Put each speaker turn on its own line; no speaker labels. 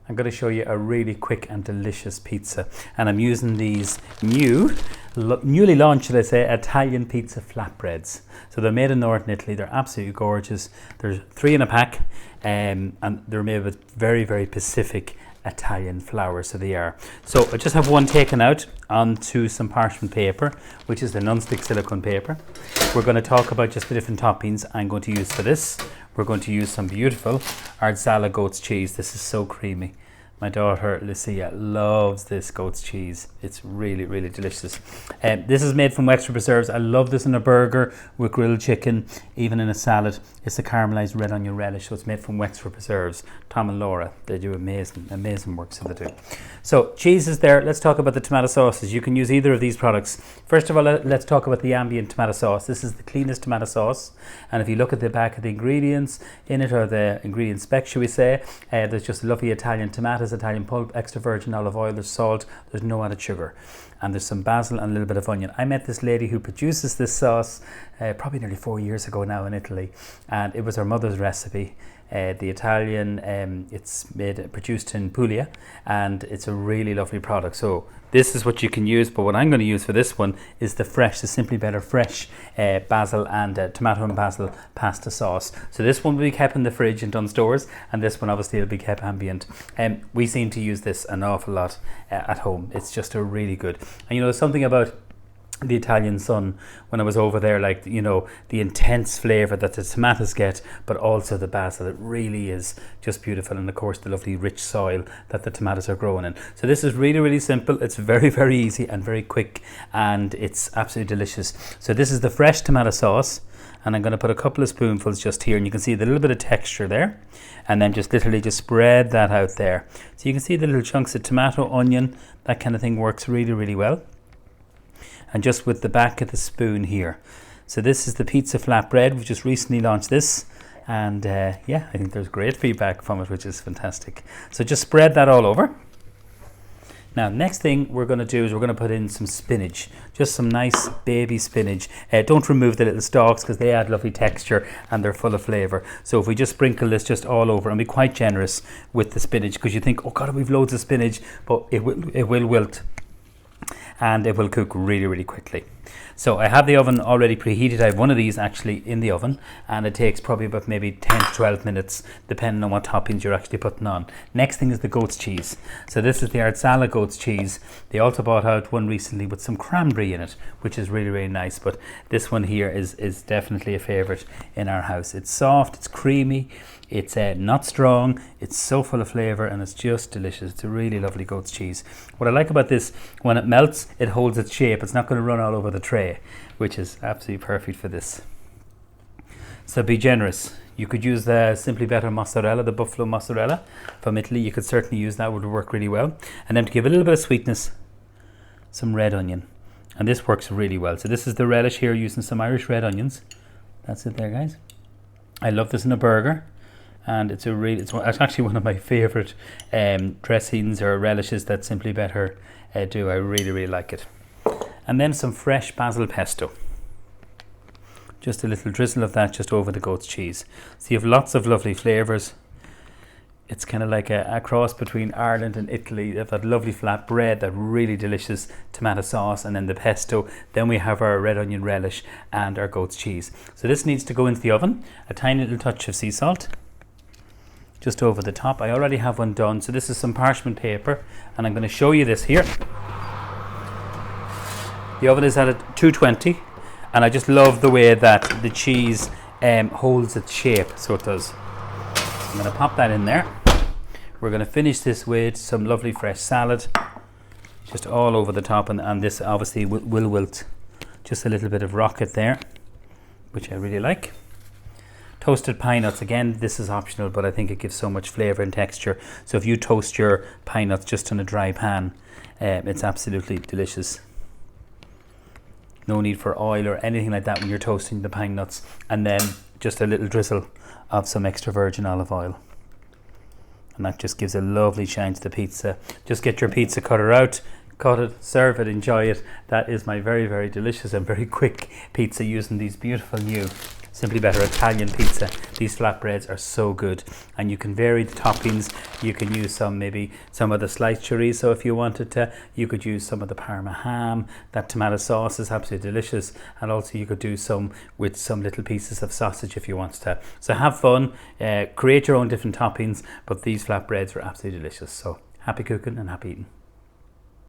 I'm going to show you a really quick and delicious pizza, and I'm using these newly launched, should I say, Italian pizza flatbreads. So they're made in northern Italy. They're absolutely gorgeous. There's 3 in a pack, and they're made with very, very specific Italian flour, so they are. So I just have one taken out onto some parchment paper, which is the non-stick silicone paper. We're going to talk about just the different toppings I'm going to use for this. We're going to use some beautiful Arzala goat's cheese. This is so creamy. My daughter Lucia loves this goat's cheese. It's really, really delicious. This is made from extra preserves. I love this in a burger with grilled chicken, even in a salad. It's a caramelized red onion relish, so it's made from extra preserves. Tom and Laura, they do amazing work, so they do. So cheese is there. Let's talk about the tomato sauces. You can use either of these products. First of all, let's talk about the ambient tomato sauce. This is the cleanest tomato sauce, and if you look at the back of the ingredients in it, or the ingredient spec, should we say, there's just lovely Italian tomatoes, Italian pulp, extra virgin olive oil, there's salt, there's no added sugar, and there's some basil and a little bit of onion. I met this lady who produces this sauce probably nearly 4 years ago now in Italy, and it was her mother's recipe. The Italian, it's produced in Puglia, and it's a really lovely product. So this is what you can use, but what I'm going to use for this one is the Simply Better fresh basil and tomato and basil pasta sauce. So this one will be kept in the fridge and done stores, and this one obviously will be kept ambient. We seem to use this an awful lot at home. It's just a really good, and you know, there's something about the Italian sun when I was over there, like, you know, the intense flavour that the tomatoes get, but also the basil. It really is just beautiful, and of course the lovely rich soil that the tomatoes are growing in. So this is really, really simple. It's very, very easy and very quick, and it's absolutely delicious. So this is the fresh tomato sauce, and I'm going to put a couple of spoonfuls just here, and you can see the little bit of texture there, and then just literally just spread that out there. So you can see the little chunks of tomato, onion, that kind of thing works really, really well. And just with the back of the spoon here. So this is the pizza flatbread. We've just recently launched this, and yeah, I think there's great feedback from it, which is fantastic. So just spread that all over. Now, next thing we're going to do is we're going to put in some spinach, just some nice baby spinach. Don't remove the little stalks, because they add lovely texture and they're full of flavour. So if we just sprinkle this just all over, and be quite generous with the spinach, because you think, oh God, we've loads of spinach, but it will wilt, and it will cook really, really quickly. So I have the oven already preheated. I have one of these actually in the oven, and it takes probably about maybe 10 to 12 minutes depending on what toppings you're actually putting on. Next thing is the goat's cheese. So this is the Arzala goat's cheese. They also bought out one recently with some cranberry in it, which is really, really nice, but this one here is definitely a favourite in our house. It's soft, it's creamy, it's not strong, it's so full of flavour, and it's just delicious. It's a really lovely goat's cheese. What I like about this, when it melts, it holds its shape. It's not going to run all over the tray, which is absolutely perfect for this. So be generous. You could use the Simply Better mozzarella, the buffalo mozzarella from Italy. You could certainly use that, would work really well. And then to give a little bit of sweetness, some red onion. And this works really well. So this is the relish here, using some Irish red onions. That's it there, guys. I love this in a burger. And it's actually one of my favourite dressings or relishes that Simply Better do. I really, really like it. And then some fresh basil pesto. Just a little drizzle of that just over the goat's cheese. So you have lots of lovely flavours. It's kind of like a cross between Ireland and Italy. You have that lovely flat bread, that really delicious tomato sauce, and then the pesto. Then we have our red onion relish and our goat's cheese. So this needs to go into the oven. A tiny little touch of sea salt just over the top. I already have one done. So this is some parchment paper, and I'm going to show you this here. The oven is at 220, and I just love the way that the cheese holds its shape, so it does. I'm going to pop that in there. We're going to finish this with some lovely fresh salad, just all over the top, and this obviously will wilt. Just a little bit of rocket there, which I really like. Toasted pine nuts, again, this is optional, but I think it gives so much flavour and texture. So if you toast your pine nuts just on a dry pan, it's absolutely delicious. No need for oil or anything like that when you're toasting the pine nuts. And then just a little drizzle of some extra virgin olive oil. And that just gives a lovely shine to the pizza. Just get your pizza cutter out, cut it, serve it, enjoy it. That is my very, very delicious and very quick pizza using these beautiful new Simply Better Italian pizza. These flatbreads are so good, and you can vary the toppings. You can use maybe some of the sliced chorizo if you wanted to. You could use some of the Parma ham. That tomato sauce is absolutely delicious, and also you could do some with some little pieces of sausage if you wanted to. So have fun, create your own different toppings, but these flatbreads are absolutely delicious. So happy cooking and happy eating.